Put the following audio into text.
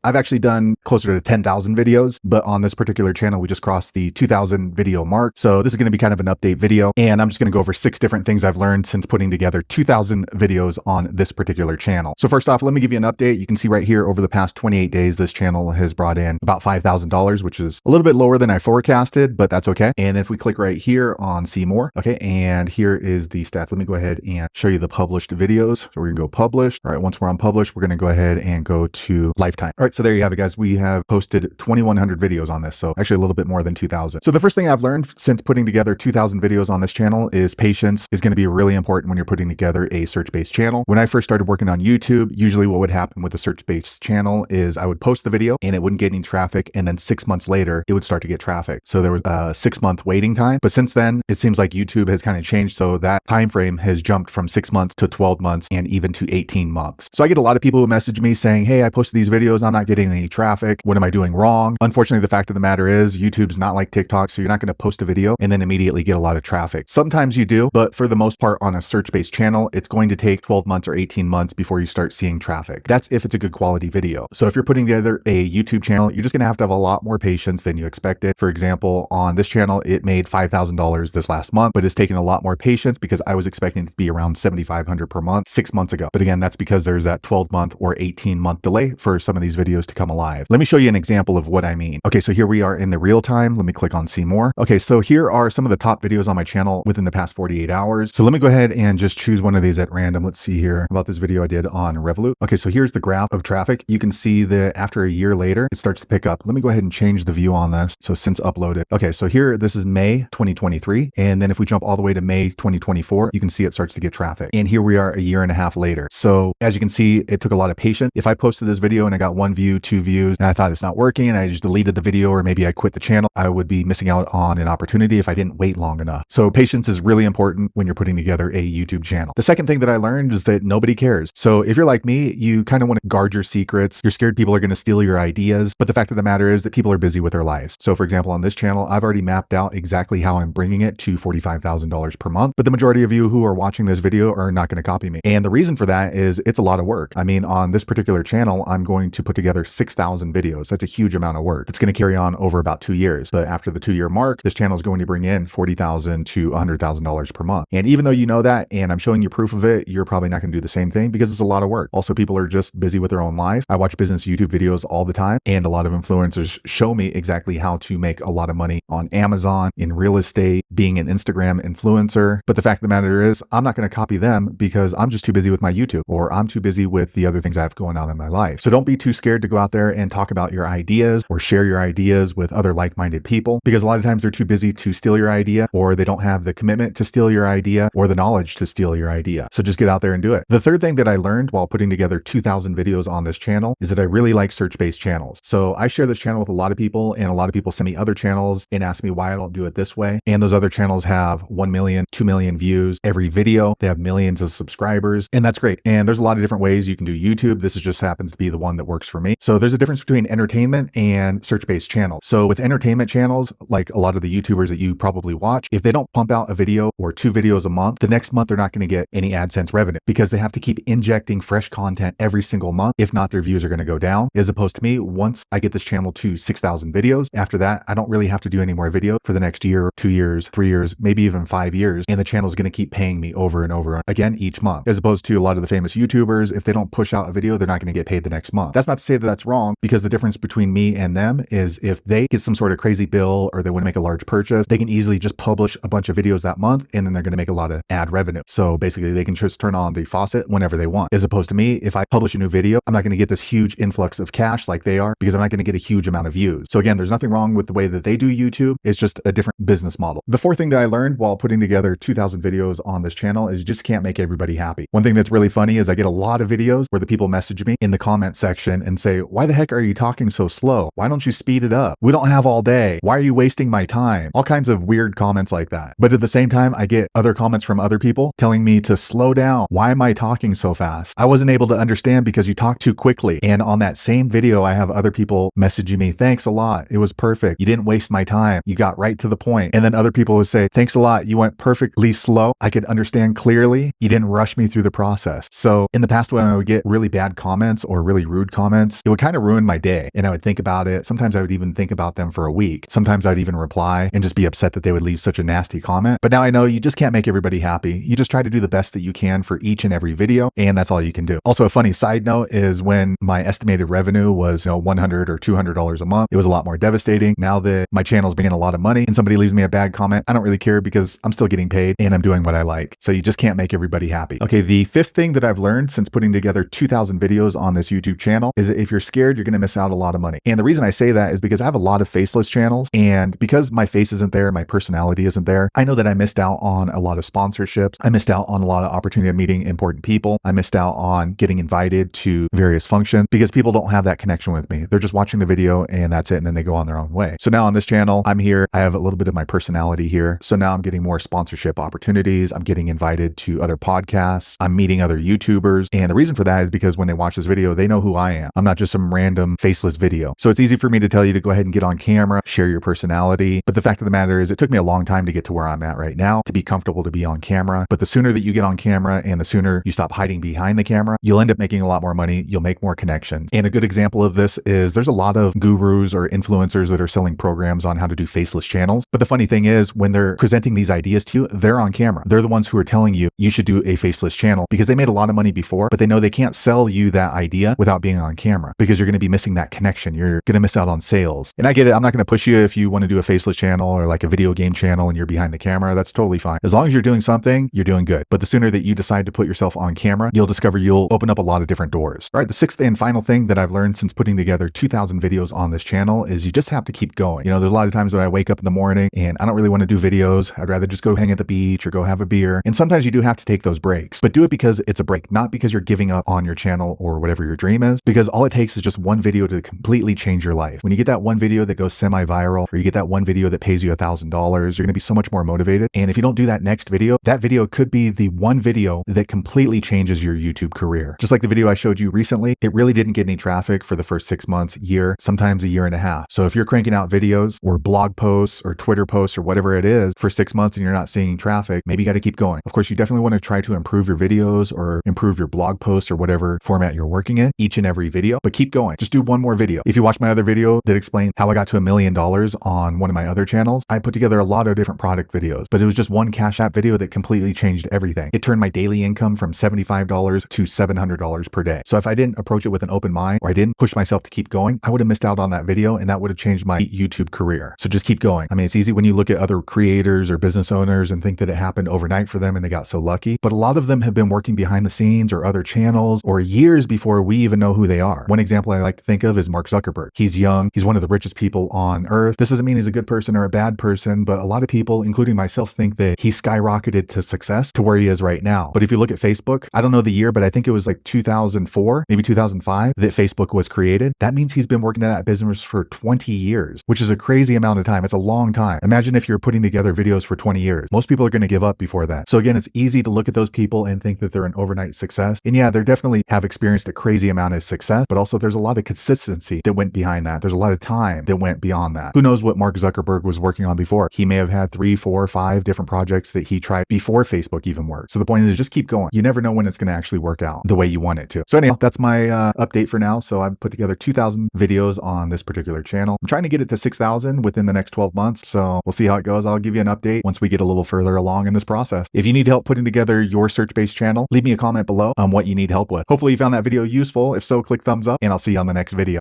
I've actually done closer to 10,000 videos, but on this particular channel, we just crossed the 2,000 video mark. So this is going to be kind of an update video, and I'm just going to go over 6 different things I've learned since putting together 2,000 videos on this particular channel. So first off, let me give you an update. You can see right here over the past 28 days, this channel has brought in about $5,000, which is a little bit lower than I forecasted, but that's okay. And if we click right here on see more, okay, and here is the stats. Let me go ahead and show you the published videos. So we're gonna go publish. All right, once we're on publish, we're gonna go ahead and go to lifetime. All right, so there you have it, guys. We have posted 2,100 videos on this, so actually a little bit more than 2,000. So the first thing I've learned since putting together 2,000 videos on this channel is patience is gonna be really important when you're putting together a search-based channel. When I first started working on YouTube, usually what would happen with a search-based channel is I would post the video and it wouldn't get any traffic, and then 6 months later, it would start to get traffic. So there was a 6-month waiting time. But since then, it seems like YouTube has kind of changed. So that time frame has jumped from 6 months to 12 months and even to 18 months. So I get a lot of people who message me saying, hey, I posted these videos, I'm not getting any traffic. What am I doing wrong? Unfortunately, the fact of the matter is YouTube's not like TikTok. So you're not going to post a video and then immediately get a lot of traffic. Sometimes you do, but for the most part on a search-based channel, it's going to take 12 months or 18 months before you start seeing traffic. That's if it's a good quality video. So if you're putting together a YouTube channel, you're just going to have a lot more patience than you expected. For example, on this channel, it made $5,000 this last month, but it's taken a lot more patience because I was expecting it to be around $7,500 per month 6 months ago. But again, that's because there's that 12-month or 18-month delay for some of these videos to come alive. Let me show you an example of what I mean. Okay, so here we are in the real time. Let me click on see more. Okay, so here are some of the top videos on my channel within the past 48 hours. So let me go ahead and just choose one of these at random. Let's see here about this video I did on Revolut. Okay, so here's the graph of traffic. You can see that after a year later, it starts to pick up. Let me go ahead and change the view on this. So since uploaded. Okay, so here, this is May 2023. And then if we jump all the way to May 2024, you can see it starts to get traffic. And here we are a year and a half later. So as you can see, it took a lot of patience. If I posted this video and I got 1 view, 2 views, and I thought it's not working and I just deleted the video, or maybe I quit the channel, I would be missing out on an opportunity if I didn't wait long enough. So patience is really important when you're putting together a YouTube channel. The second thing that I learned is that nobody cares. So if you're like me, you kind of want to guard your secrets. You're scared people are going to steal your ideas. But the fact of the matter is that people are busy with their lives. So for example, on this channel, I've already mapped out exactly how I'm bringing it to $45,000 per month. But the majority of you who are watching this video are not going to copy me. And the reason for that is it's a lot of work. I mean, on this particular channel, I'm going to put together 6,000 videos. That's a huge amount of work. It's going to carry on over about 2 years. But after the 2-year mark, this channel is going to bring in $40,000 to $100,000 per month. And even though you know that, and I'm showing you proof of it, you're probably not going to do the same thing because it's a lot of work. Also, people are just busy with their own life. I watch business YouTube videos all the time, and a lot of influencers show me exactly how to make a lot of money on Amazon, in real estate, being an Instagram influencer. But the fact of the matter is, I'm not going to copy them because I'm just too busy with my YouTube, or I'm too busy with the other things I have going on in my life. So don't be too scared to go out there and talk about your ideas or share your ideas with other like-minded people, because a lot of times they're too busy to steal your idea, or they don't have the commitment to steal your idea or the knowledge to steal your idea. So just get out there and do it. The third thing that I learned while putting together 2,000 videos on this channel is that I really like search-based channels. So I share this channel with a lot of people, and a lot of people send me other channels and ask me why I don't do it this way. And those other channels have 1 million, 2 million views every video. They have millions of subscribers, and that's great. And there's a lot of different ways you can do YouTube. This just happens to be the one that works for me. So there's a difference between entertainment and search-based channels. So with entertainment channels, like a lot of the YouTubers that you probably watch, if they don't pump out a video or 2 videos a month, the next month they're not going to get any AdSense revenue because they have to keep injecting fresh content every single month. If not, their views are going to go down. As opposed to me, once I get this channel to 6,000 videos, after that, I don't really have to do any more video for the next year, 2 years, 3 years, maybe even 5 years. And the channel is going to keep paying me over and over again each month. As opposed to a lot of the famous YouTubers, if they don't push out a video, they're not going to get paid the next month. That's not to say that that's wrong, because the difference between me and them is if they get some sort of crazy bill or they want to make a large purchase, they can easily just publish a bunch of videos that month, and then they're going to make a lot of ad revenue. So basically they can just turn on the faucet whenever they want. As opposed to me, if I publish a new video, I'm not going to get this huge influx of cash like they are, because I'm not going to get a huge amount of views. So again, there's nothing wrong with the way that they do YouTube. It's just a different business model. The fourth thing that I learned while putting together 2,000 videos on this channel is you just can't make everybody happy. One thing that's really funny is I get a lot of videos where the people message me in the comment section and say, why the heck are you talking so slow? Why don't you speed it up? We don't have all day. Why are you wasting my time? All kinds of weird comments like that. But at the same time, I get other comments from other people telling me to slow down. Why am I talking so fast? I wasn't able to understand because you talk too quickly. And on that same video, I have other people messaging me, thanks a lot. It was perfect. You didn't waste my time. You got right to the point. And then other people would say, thanks a lot. You went perfectly slow. I could understand clearly. You didn't rush me through the process. So in the past, when I would get really bad comments or really rude comments, comments, it would kind of ruin my day. And I would think about it. Sometimes I would even think about them for a week. Sometimes I'd even reply and just be upset that they would leave such a nasty comment. But now I know you just can't make everybody happy. You just try to do the best that you can for each and every video, and that's all you can do. Also, a funny side note is when my estimated revenue was, $100 or $200 a month, it was a lot more devastating. Now that my channel's bringing a lot of money and somebody leaves me a bad comment, I don't really care because I'm still getting paid and I'm doing what I like. So you just can't make everybody happy. Okay, the fifth thing that I've learned since putting together 2,000 videos on this YouTube channel is that if you're scared, you're going to miss out a lot of money. And the reason I say that is because I have a lot of faceless channels, and because my face isn't there, my personality isn't there, I know that I missed out on a lot of sponsorships. I missed out on a lot of opportunity of meeting important people. I missed out on getting invited to various functions because people don't have that connection with me. They're just watching the video and that's it, and then they go on their own way. So now on this channel, I'm here. I have a little bit of my personality here. So now I'm getting more sponsorship opportunities. I'm getting invited to other podcasts. I'm meeting other YouTubers. And the reason for that is because when they watch this video, they know who I am. I'm not just some random faceless video. So it's easy for me to tell you to go ahead and get on camera, share your personality. But the fact of the matter is it took me a long time to get to where I'm at right now, to be comfortable to be on camera. But the sooner that you get on camera and the sooner you stop hiding behind the camera, you'll end up making a lot more money. You'll make more connections. And a good example of this is there's a lot of gurus or influencers that are selling programs on how to do faceless channels. But the funny thing is when they're presenting these ideas to you, they're on camera. They're the ones who are telling you you should do a faceless channel because they made a lot of money before, but they know they can't sell you that idea without being on camera because you're going to be missing that connection. You're going to miss out on sales. And I get it. I'm not going to push you if you want to do a faceless channel or like a video game channel and you're behind the camera. That's totally fine. As long as you're doing something, you're doing good. But the sooner that you decide to put yourself on camera, you'll discover you'll open up a lot of different doors. All right. The sixth and final thing that I've learned since putting together 2,000 videos on this channel is you just have to keep going. There's a lot of times when I wake up in the morning and I don't really want to do videos. I'd rather just go hang at the beach or go have a beer. And sometimes you do have to take those breaks, but do it because it's a break, not because you're giving up on your channel or whatever your dream is, because all it takes is just one video to completely change your life. When you get that one video that goes semi-viral, or you get that one video that pays you $1,000, you're going to be so much more motivated. And if you don't do that next video, that video could be the one video that completely changes your YouTube career. Just like the video I showed you recently, it really didn't get any traffic for the first 6 months, year, sometimes a year and a half. So if you're cranking out videos or blog posts or Twitter posts or whatever it is for 6 months and you're not seeing traffic, maybe you got to keep going. Of course, you definitely want to try to improve your videos or improve your blog posts or whatever format you're working in each and every video, but keep going. Just do one more video. If you watch my other video that explained how I got to $1 million on one of my other channels, I put together a lot of different product videos, but it was just one Cash App video that completely changed everything. It turned my daily income from $75 to $700 per day. So if I didn't approach it with an open mind, or I didn't push myself to keep going, I would have missed out on that video and that would have changed my YouTube career. So just keep going. I mean, it's easy when you look at other creators or business owners and think that it happened overnight for them and they got so lucky, but a lot of them have been working behind the scenes or other channels or years before we even know who they are. One example I like to think of is Mark Zuckerberg. He's young. He's one of the richest people on earth. This doesn't mean he's a good person or a bad person, but a lot of people, including myself, think that he skyrocketed to success to where he is right now. But if you look at Facebook, I don't know the year, but I think it was like 2004, maybe 2005 that Facebook was created. That means he's been working at that business for 20 years, which is a crazy amount of time. It's a long time. Imagine if you're putting together videos for 20 years. Most people are going to give up before that. So again, it's easy to look at those people and think that they're an overnight success. And yeah, they definitely have experienced a crazy amount of success, but also there's a lot of consistency that went behind that. There's a lot of time that went beyond that. Who knows what Mark Zuckerberg was working on before? He may have had 3, 4, 5 different projects that he tried before Facebook even worked. So the point is just keep going. You never know when it's going to actually work out the way you want it to. So anyhow, that's my update for now. So I've put together 2,000 videos on this particular channel. I'm trying to get it to 6,000 within the next 12 months. So we'll see how it goes. I'll give you an update once we get a little further along in this process. If you need help putting together your search-based channel, leave me a comment below on what you need help with. Hopefully you found that video useful. If so, click thumbs up and I'll see you on the next video.